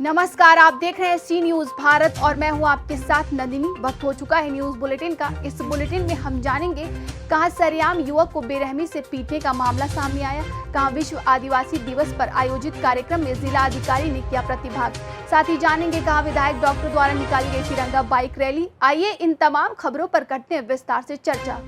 नमस्कार, आप देख रहे हैं सी न्यूज भारत और मैं हूं आपके साथ नंदिनी। वक्त हो चुका है न्यूज बुलेटिन का। इस बुलेटिन में हम जानेंगे कहां सरेआम युवक को बेरहमी से पीटने का मामला सामने आया, कहां विश्व आदिवासी दिवस पर आयोजित कार्यक्रम में जिला अधिकारी ने किया प्रतिभाग, साथ ही जानेंगे कहां विधायक डॉक्टर द्वारा निकाली गई तिरंगा बाइक रैली। आइए इन तमाम खबरों पर करते हैं विस्तार से चर्चा।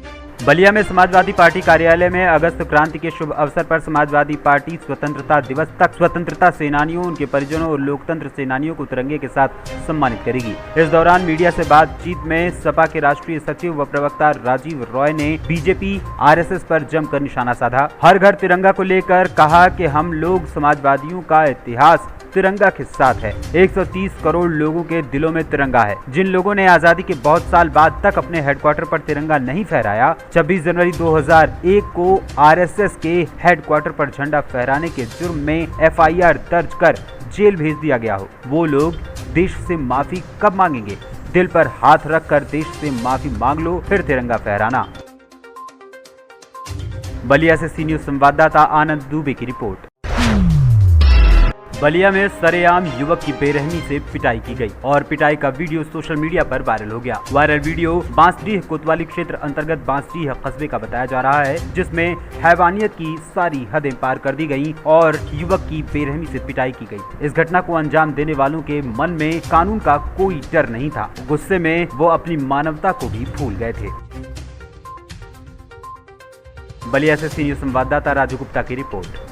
बलिया में समाजवादी पार्टी कार्यालय में अगस्त क्रांति के शुभ अवसर पर समाजवादी पार्टी स्वतंत्रता दिवस तक स्वतंत्रता सेनानियों, उनके परिजनों और लोकतंत्र सेनानियों को तिरंगे के साथ सम्मानित करेगी। इस दौरान मीडिया से बातचीत में सपा के राष्ट्रीय सचिव व प्रवक्ता राजीव रॉय ने बीजेपी आरएसएस पर जमकर निशाना साधा। हर घर तिरंगा को लेकर कहा कि हम लोग समाजवादियों का इतिहास तिरंगा के साथ है। 130 करोड़ लोगों के दिलों में तिरंगा है। जिन लोगों ने आजादी के बहुत साल बाद तक अपने हेडक्वार्टर पर तिरंगा नहीं फहराया, 26 जनवरी 2001 को आरएसएस के हेडक्वार्टर पर झंडा फहराने के जुर्म में एफआईआर दर्ज कर जेल भेज दिया गया हो, वो लोग देश से माफी कब मांगेंगे? दिल पर हाथ रख कर देश से माफी मांग लो, फिर तिरंगा फहराना। बलिया से सी न्यूज संवाददाता आनंद दुबे की रिपोर्ट। बलिया में सरेआम युवक की बेरहमी से पिटाई की गई और पिटाई का वीडियो सोशल मीडिया पर वायरल हो गया। वायरल वीडियो बांसडीह कोतवाली क्षेत्र अंतर्गत बांसडीह कस्बे का बताया जा रहा है, जिसमें हैवानियत की सारी हदें पार कर दी गई और युवक की बेरहमी से पिटाई की गई। इस घटना को अंजाम देने वालों के मन में कानून का कोई डर नहीं था। गुस्से में वो अपनी मानवता को भी भूल गए थे। बलिया से सी न्यूज संवाददाता राजू गुप्ता की रिपोर्ट।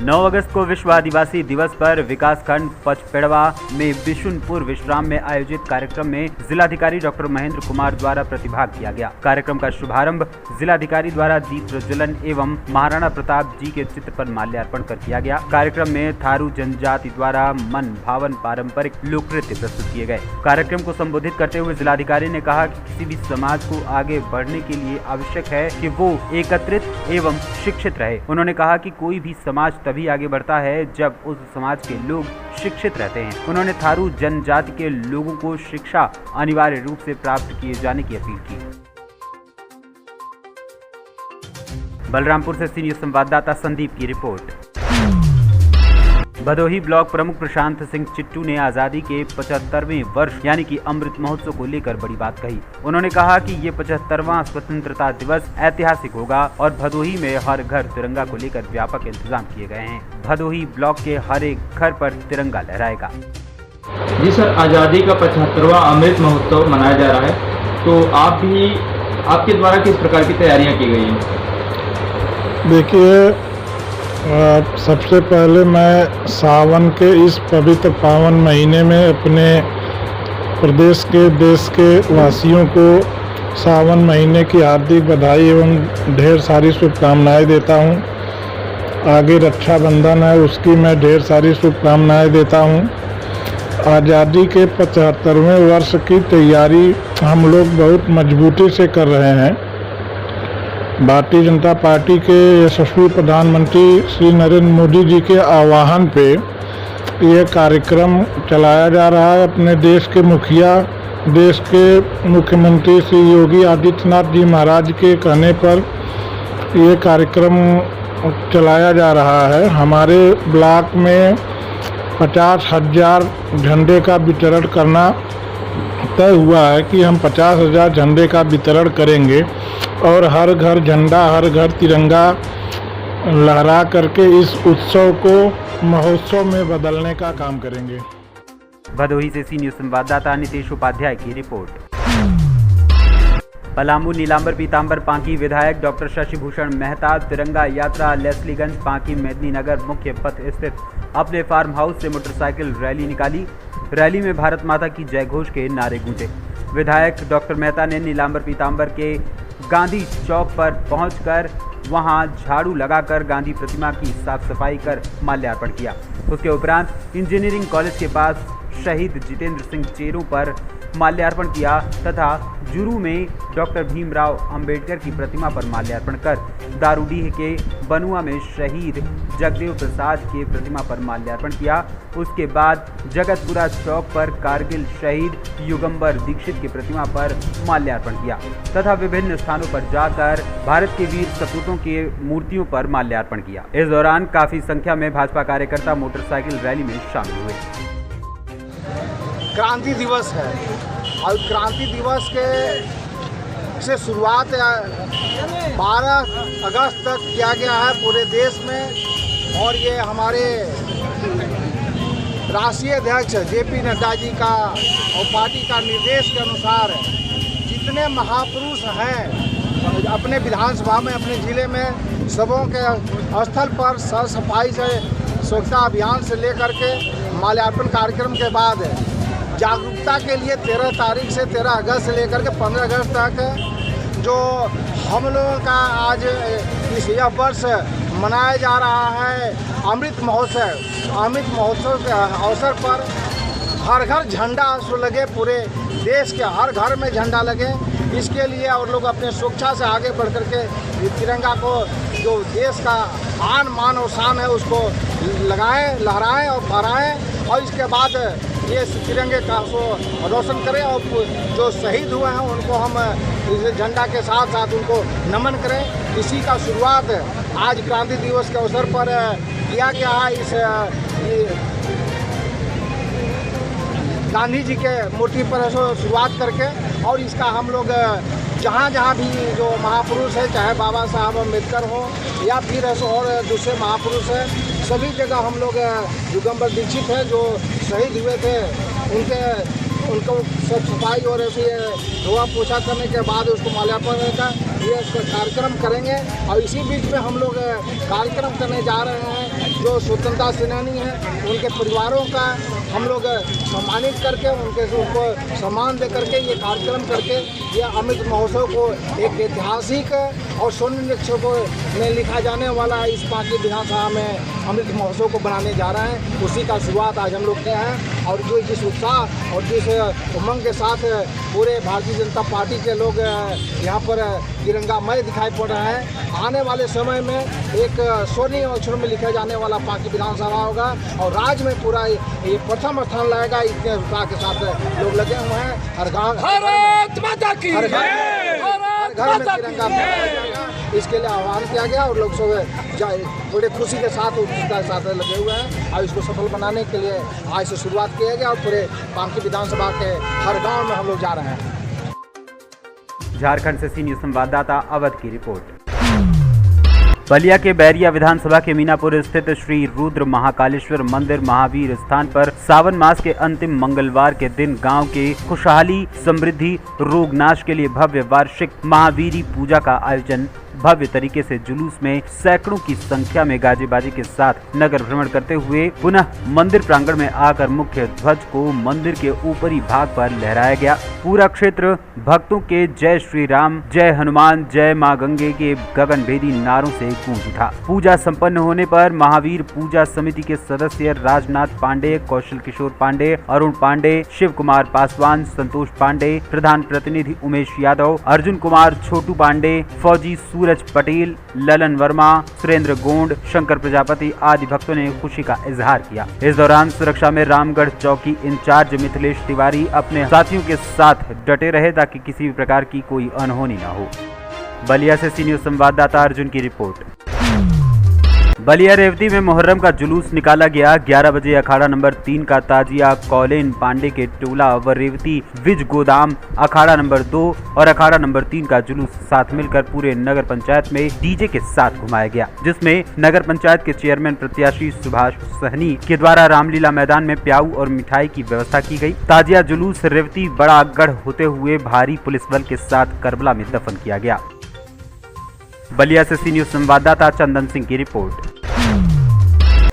9 अगस्त को विश्व आदिवासी दिवस पर विकासखंड पचपेड़वा में बिशुनपुर विश्राम में आयोजित कार्यक्रम में जिलाधिकारी डॉक्टर महेंद्र कुमार द्वारा प्रतिभाग किया गया। कार्यक्रम का शुभारंभ जिलाधिकारी द्वारा दीप प्रज्वलन एवं महाराणा प्रताप जी के चित्र पर माल्यार्पण कर किया गया। कार्यक्रम में थारू जनजाति द्वारा मन भावन पारंपरिक लोक नृत्य प्रस्तुत किए गए। कार्यक्रम को संबोधित करते हुए जिलाधिकारी ने कहा कि किसी भी समाज को आगे बढ़ने के लिए आवश्यक है कि वो एकत्रित एवं शिक्षित रहे। उन्होंने कहा कि कोई भी समाज तभी आगे बढ़ता है जब उस समाज के लोग शिक्षित रहते हैं। उन्होंने थारू जनजाति के लोगों को शिक्षा अनिवार्य रूप से प्राप्त किए जाने की अपील की। बलरामपुर से सी न्यूज संवाददाता संदीप की रिपोर्ट। भदोही ब्लॉक प्रमुख प्रशांत सिंह चिट्टू ने आजादी के 75वें वर्ष यानी कि अमृत महोत्सव को लेकर बड़ी बात कही। उन्होंने कहा कि ये 75वां स्वतंत्रता दिवस ऐतिहासिक होगा और भदोही में हर घर तिरंगा को लेकर व्यापक इंतजाम किए गए हैं। भदोही ब्लॉक के हर एक घर पर तिरंगा लहराएगा। जी सर, आज़ादी का 75वां अमृत महोत्सव मनाया जा रहा है, तो आपके द्वारा किस प्रकार की तैयारियां की गई हैं? देखिए, सबसे पहले मैं सावन के इस पवित्र पावन महीने में अपने प्रदेश के देश के वासियों को सावन महीने की हार्दिक बधाई एवं ढेर सारी शुभकामनाएं देता हूं। आगे रक्षाबंधन है, उसकी मैं ढेर सारी शुभकामनाएं देता हूं। आज़ादी के 75वें वर्ष की तैयारी हम लोग बहुत मजबूती से कर रहे हैं। भारतीय जनता पार्टी के यशस्वी प्रधानमंत्री श्री नरेंद्र मोदी जी के आह्वान पे ये कार्यक्रम चलाया जा रहा है। अपने देश के मुखिया, देश के मुख्यमंत्री श्री योगी आदित्यनाथ जी महाराज के कहने पर ये कार्यक्रम चलाया जा रहा है। हमारे ब्लॉक में 50,000 झंडे का वितरण करना तय हुआ है कि हम 50,000 झंडे का वितरण करेंगे और हर घर झंडा, हर घर तिरंगा लहरा करके इस उत्सव को महोत्सव में बदलने का काम करेंगे। भदोही से सी न्यूज संवाददाता नितेश उपाध्याय की रिपोर्ट। पलामू नीलांबर पीतांबर पांकी विधायक डॉक्टर शशिभूषण मेहता तिरंगा यात्रा लेस्लीगंज पांकी मेदिनीनगर मुख्य पथ स्थित अपने फार्म हाउस से मोटरसाइकिल रैली निकाली। रैली में भारत माता की जय घोष के नारे गूंजे। विधायक डॉक्टर मेहता ने नीलांबर पीतांबर के गांधी चौक पर पहुंचकर वहां झाड़ू लगाकर गांधी प्रतिमा की साफ सफाई कर माल्यार्पण किया। उसके उपरांत इंजीनियरिंग कॉलेज के पास शहीद जितेंद्र सिंह चेरों पर माल्यार्पण किया तथा जुरू में डॉक्टर भीमराव अंबेडकर की प्रतिमा पर माल्यार्पण कर दारूडीह के बनुआ में शहीद जगदेव प्रसाद के प्रतिमा पर माल्यार्पण किया। उसके बाद जगतपुरा चौक पर कारगिल शहीद युगंबर दीक्षित की प्रतिमा पर माल्यार्पण किया तथा विभिन्न स्थानों पर जाकर भारत के वीर सपूतों की मूर्तियों पर माल्यार्पण किया। इस दौरान काफी संख्या में भाजपा कार्यकर्ता मोटरसाइकिल रैली में शामिल हुए। क्रांति दिवस है और क्रांति दिवस के से शुरुआत 12 अगस्त तक किया गया है पूरे देश में। और ये हमारे राष्ट्रीय अध्यक्ष जेपी नड्डा जी का और पार्टी का निर्देश के अनुसार जितने महापुरुष हैं अपने विधानसभा में, अपने ज़िले में, सबों के स्थल पर सर सफाई से, स्वच्छता अभियान से लेकर के माल्यार्पण कार्यक्रम के बाद जागरूकता के लिए 13 तारीख से 13 अगस्त से लेकर के 15 अगस्त तक जो हम लोगों का आज इस यह वर्ष मनाया जा रहा है अमृत महोत्सव। अमृत महोत्सव के अवसर पर हर घर झंडा लगे, पूरे देश के हर घर में झंडा लगे। इसके लिए और लोग अपने सुरक्षा से आगे बढ़ कर के तिरंगा को, जो देश का आन मान और शान है, उसको लगाएं, लहराएं और फहराएं और इसके बाद ये तिरंगे का को रोशन करें और जो शहीद हुए हैं उनको हम इस झंडा के साथ साथ उनको नमन करें। इसी का शुरुआत आज क्रांति दिवस के अवसर पर किया गया है। इस गांधी जी के मूर्ति पर शुरुआत करके और इसका हम लोग जहाँ जहाँ भी जो महापुरुष है, चाहे बाबा साहब अम्बेडकर हो या फिर और दूसरे महापुरुष हैं, सभी जगह हम लोग युगंबर दीक्षित है जो शहीद हुए थे, उनको सब सफाई और ऐसे धोआ पोछा करने के बाद उसको माल्यार्पण का ये कार्यक्रम करेंगे। और इसी बीच में हम लोग कार्यक्रम करने जा रहे हैं जो स्वतंत्रता सेनानी हैं, उनके परिवारों का हम लोग सम्मानित करके उनको सम्मान दे करके ये कार्यक्रम करके ये अमृत महोत्सव को एक ऐतिहासिक और स्वर्ण अक्षरों में लिखा जाने वाला इस पार्टी विधानसभा में अमृत महोत्सव को बनाने जा रहे हैं। उसी का शुरुआत आज हम लोग किए हैं और जो जिस उत्साह और जिस उमंग के साथ पूरे भारतीय जनता पार्टी के लोग यहाँ पर तिरंगामय दिखाई पड़ रहे हैं। आने वाले समय में एक स्वर्णीय अक्षरों में लिखा जाने वाला पार्टी विधानसभा होगा और राज्य में पूरा ये प्रथम स्थान लाएगा। इतने उत्साह के साथ लोग लगे हुए हैं। हर गाँव हर घर में तिरंगा जाएगा, इसके लिए आह्वान किया गया और लोग सब बड़े खुशी के साथ उत्साह के साथ लगे हुए हैं और इसको सफल बनाने के लिए आज से शुरुआत किया गया और पूरे पांकी विधानसभा के हर गांव में हम लोग जा रहे हैं। झारखंड से सी न्यूज़ संवाददाता अवध की रिपोर्ट। बलिया के बैरिया विधानसभा के मीनापुर स्थित श्री रुद्र महाकालेश्वर मंदिर महावीर स्थान पर सावन मास के अंतिम मंगलवार के दिन गांव के खुशहाली, समृद्धि, रोगनाश के लिए भव्य वार्षिक महावीरी पूजा का आयोजन भव्य तरीके से जुलूस में सैकड़ों की संख्या में गाजे बाजे के साथ नगर भ्रमण करते हुए पुनः मंदिर प्रांगण में आकर मुख्य ध्वज को मंदिर के ऊपरी भाग पर लहराया गया। पूरा क्षेत्र भक्तों के जय श्री राम, जय हनुमान, जय मां गंगे के गगनभेदी नारों से गूंज उठा। पूजा संपन्न होने पर महावीर पूजा समिति के सदस्य राजनाथ पांडे, कौशल किशोर पांडे, अरुण पांडे, शिव कुमार पासवान, संतोष पांडे, प्रधान प्रतिनिधि उमेश यादव, अर्जुन कुमार, छोटू पांडे, फौजी सूरज पटेल, ललन वर्मा, सुरेंद्र गोंड, शंकर प्रजापति आदि भक्तों ने खुशी का इजहार किया। इस दौरान सुरक्षा में रामगढ़ चौकी इंचार्ज मिथिलेश तिवारी अपने साथियों के साथ डटे रहे ताकि किसी भी प्रकार की कोई अनहोनी न हो। बलिया से सी न्यूज़ संवाददाता अर्जुन की रिपोर्ट। बलिया रेवती में मुहर्रम का जुलूस निकाला गया। 11 बजे अखाड़ा नंबर 3 का ताजिया कौलेन पांडे के टोला व रेवती विज गोदाम अखाड़ा नंबर 2 और अखाड़ा नंबर 3 का जुलूस साथ मिलकर पूरे नगर पंचायत में डीजे के साथ घुमाया गया, जिसमें नगर पंचायत के चेयरमैन प्रत्याशी सुभाष सहनी के द्वारा रामलीला मैदान में प्याऊ और मिठाई की व्यवस्था की गई। ताजिया जुलूस रेवती बड़ा गढ़ होते हुए भारी पुलिस बल के साथ करबला में दफन किया गया। बलिया से सी न्यूज़ संवाददाता चंदन सिंह की रिपोर्ट।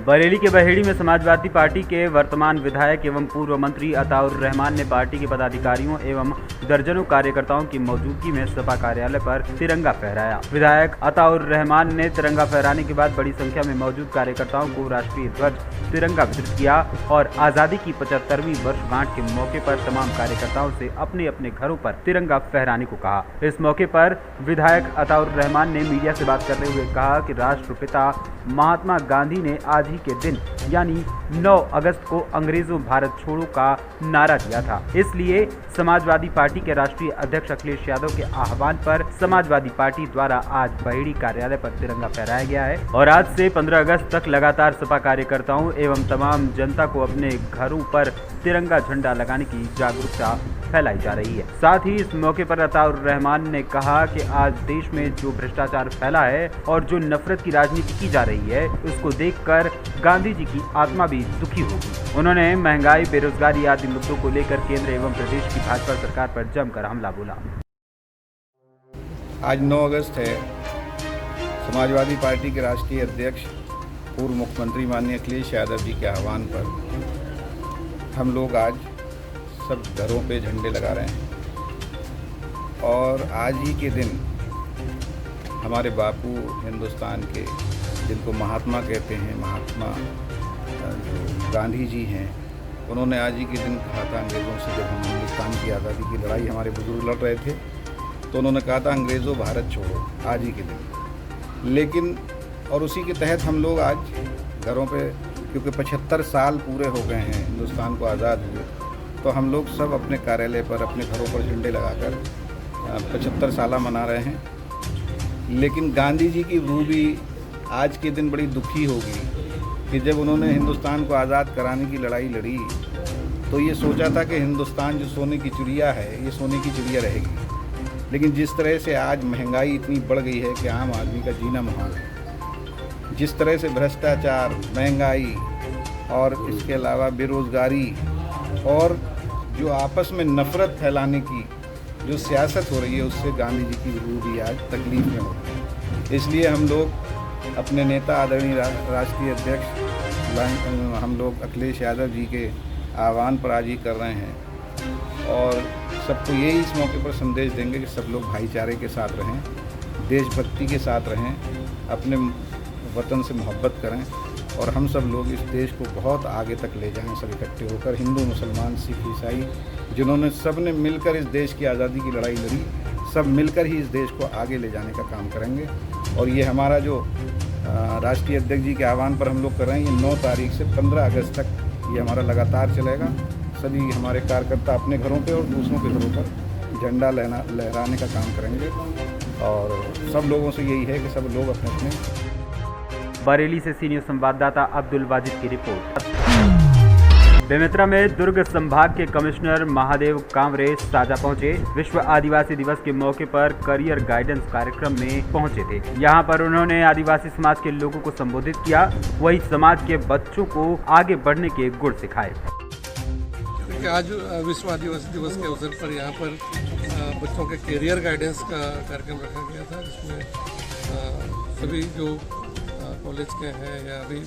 बरेली के बहेड़ी में समाजवादी पार्टी के वर्तमान विधायक एवं पूर्व मंत्री अताउर रहमान ने पार्टी के पदाधिकारियों एवं दर्जनों कार्यकर्ताओं की मौजूदगी में सपा कार्यालय पर तिरंगा फहराया। विधायक अताउर रहमान ने तिरंगा फहराने के बाद बड़ी संख्या में मौजूद कार्यकर्ताओं को राष्ट्रीय ध्वज तिरंगा वितरित किया और आजादी की 75वीं वर्षगांठ के मौके पर तमाम कार्यकर्ताओं से अपने अपने घरों पर तिरंगा फहराने को कहा। इस मौके पर विधायक अताउर रहमान ने मीडिया से बात करते हुए कहा कि राष्ट्रपिता महात्मा गांधी ने आज ही के दिन यानी 9 अगस्त को अंग्रेजों भारत छोड़ो का नारा दिया था। इसलिए समाजवादी पार्टी के राष्ट्रीय अध्यक्ष अखिलेश यादव के आह्वान पर समाजवादी पार्टी द्वारा आज बहेड़ी कार्यालय पर तिरंगा फहराया गया है और आज से 15 अगस्त तक लगातार सपा कार्यकर्ताओं एवं तमाम जनता को अपने घरों पर तिरंगा झंडा लगाने की जागरूकता फैलाई जा रही है। साथ ही इस मौके पर अताउर रहमान ने कहा कि आज देश में जो भ्रष्टाचार फैला है और जो नफरत की राजनीति की जा रही है उसको देखकर गांधी जी की आत्मा भी दुखी होगी। उन्होंने महंगाई, बेरोजगारी आदि मुद्दों को लेकर केंद्र एवं प्रदेश की भाजपा सरकार पर जमकर हमला बोला। आज 9 अगस्त है। समाजवादी पार्टी के राष्ट्रीय अध्यक्ष पूर्व मुख्यमंत्री माननीय अखिलेश यादव जी के आह्वान पर हम लोग आज सब घरों पे झंडे लगा रहे हैं और आज ही के दिन हमारे बापू हिंदुस्तान के, जिनको महात्मा कहते हैं, महात्मा जो गांधी जी हैं, उन्होंने आज ही के दिन कहा था अंग्रेज़ों से, जब हम हिंदुस्तान की आज़ादी की लड़ाई हमारे बुजुर्ग लड़ रहे थे तो उन्होंने कहा था अंग्रेज़ों भारत छोड़ो, आज ही के दिन। लेकिन और उसी के तहत हम लोग आज घरों पे, क्योंकि 75 साल पूरे हो गए हैं हिंदुस्तान को आज़ाद हुए, तो हम लोग सब अपने कार्यालय पर, अपने घरों पर झंडे लगाकर 75 साल मना रहे हैं। लेकिन गांधी जी की रूह भी आज के दिन बड़ी दुखी होगी कि जब उन्होंने हिंदुस्तान को आज़ाद कराने की लड़ाई लड़ी तो ये सोचा था कि हिंदुस्तान जो सोने की चिड़िया है, ये सोने की चिड़िया रहेगी। लेकिन जिस तरह से आज महंगाई इतनी बढ़ गई है कि आम आदमी का जीना मुहाल है, जिस तरह से भ्रष्टाचार, महंगाई और इसके अलावा बेरोज़गारी और जो आपस में नफ़रत फैलाने की जो सियासत हो रही है, उससे गांधी जी की रूह भी आज तकलीफ में होती है। इसलिए हम लोग अपने नेता आदरणीय राष्ट्रीय अध्यक्ष हम लोग अखिलेश यादव जी के आह्वान पर आज ही कर रहे हैं और सबको यही इस मौके पर संदेश देंगे कि सब लोग भाईचारे के साथ रहें, देशभक्ति के साथ रहें, अपने वतन से मोहब्बत करें और हम सब लोग इस देश को बहुत आगे तक ले जाएं, सब इकट्ठे होकर, हिंदू, मुसलमान, सिख, ईसाई, जिन्होंने सब ने मिलकर इस देश की आज़ादी की लड़ाई लड़ी, सब मिलकर ही इस देश को आगे ले जाने का काम करेंगे। और ये हमारा जो राष्ट्रीय अध्यक्ष जी के आह्वान पर हम लोग कर रहे हैं, ये 9 तारीख से 15 अगस्त तक ये हमारा लगातार चलेगा। सभी हमारे कार्यकर्ता अपने घरों पे और दूसरों के घरों पर झंडा लहराने का काम करेंगे और सब लोगों से यही है कि सब लोग अपने अपने। बरेली से सीनियर संवाददाता अब्दुल वाजिद की रिपोर्ट। बेमेतरा में दुर्ग संभाग के कमिश्नर महादेव कांवरे साजा पहुंचे। विश्व आदिवासी दिवस के मौके पर करियर गाइडेंस कार्यक्रम में पहुंचे थे। यहां पर उन्होंने आदिवासी समाज के लोगों को संबोधित किया, वही समाज के बच्चों को आगे बढ़ने के गुण सिखाए। आज विश्व आदिवासी दिवस के अवसर पर यहाँ पर बच्चों के करियर गाइडेंस का कार्यक्रम रखा गया था, जिसमें सभी जो कॉलेज के हैं या अभी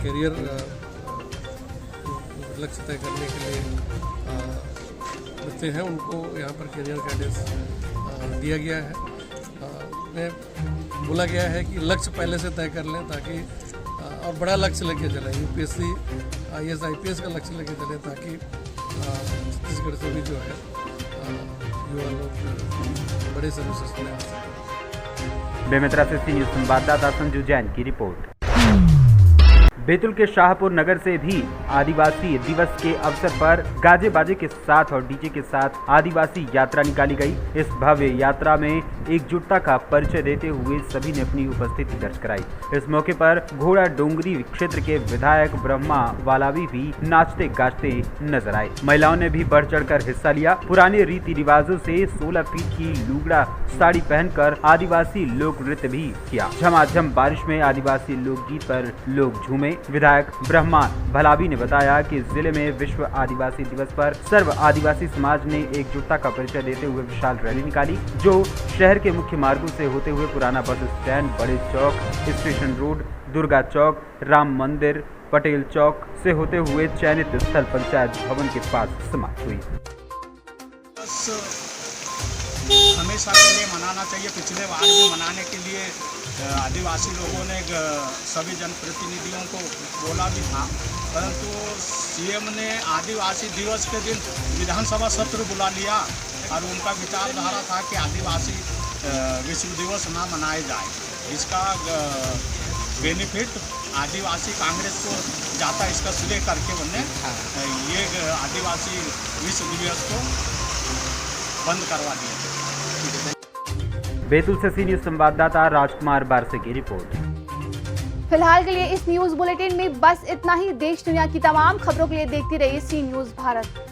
करियर लक्ष्य तय करने के लिए बच्चे हैं, उनको यहाँ पर करियर गाइडेंस दिया गया है। उन्हें बोला गया है कि लक्ष्य पहले से तय कर लें ताकि और बड़ा लक्ष्य लेके चलें, यूपीएससी, IAS, IPS का लक्ष्य लेके चलें ताकि छत्तीसगढ़ से भी जो है युवा लोग बड़े सर्विसेज में आ सकें। बेमेतरा से सीनियर संवाददाता संजू जैन की रिपोर्ट। बैतूल के शाहपुर नगर से भी आदिवासी दिवस के अवसर पर गाजे बाजे के साथ और डीजे के साथ आदिवासी यात्रा निकाली गई। इस भव्य यात्रा में एकजुटता का परिचय देते हुए सभी ने अपनी उपस्थिति दर्ज कराई। इस मौके पर घोड़ा डोंगरी क्षेत्र के विधायक ब्रह्मा वालावी भी नाचते गाजते नजर आए। महिलाओं ने भी बढ़ चढ़कर हिस्सा लिया। पुराने रीति रिवाजों से 16 फीट की लुगड़ा साड़ी पहनकर आदिवासी लोक नृत्य भी किया। झमाझम बारिश में आदिवासी लोकगीत पर लोग झूमे। विधायक ब्रह्मा भलावी ने बताया कि जिले में विश्व आदिवासी दिवस पर सर्व आदिवासी समाज ने एकजुटता का परिचय देते हुए विशाल रैली निकाली, जो शहर के मुख्य मार्गों से होते हुए पुराना बस स्टैंड, बड़े चौक, स्टेशन रोड, दुर्गा चौक, राम मंदिर, पटेल चौक से होते हुए चयनित स्थल पंचायत भवन के पास समाप्त हुई। हमेशा के लिए मनाना चाहिए। पिछले बार भी मनाने के लिए आदिवासी लोगों ने सभी जनप्रतिनिधियों को बोला भी था, परंतु सीएम ने आदिवासी दिवस के दिन विधानसभा सत्र बुला लिया और उनका विचारधारा था कि आदिवासी विश्व दिवस ना मनाए जाए। इसका बेनिफिट आदिवासी कांग्रेस को जाता, इसका श्रेय करके उन्होंने ये आदिवासी विश्व दिवस को बंद करवा दिया। बैतूल से सी न्यूज संवाददाता राजकुमार बारसे की रिपोर्ट। फिलहाल के लिए इस न्यूज बुलेटिन में बस इतना ही। देश दुनिया की तमाम खबरों के लिए देखते रहिए सी न्यूज भारत।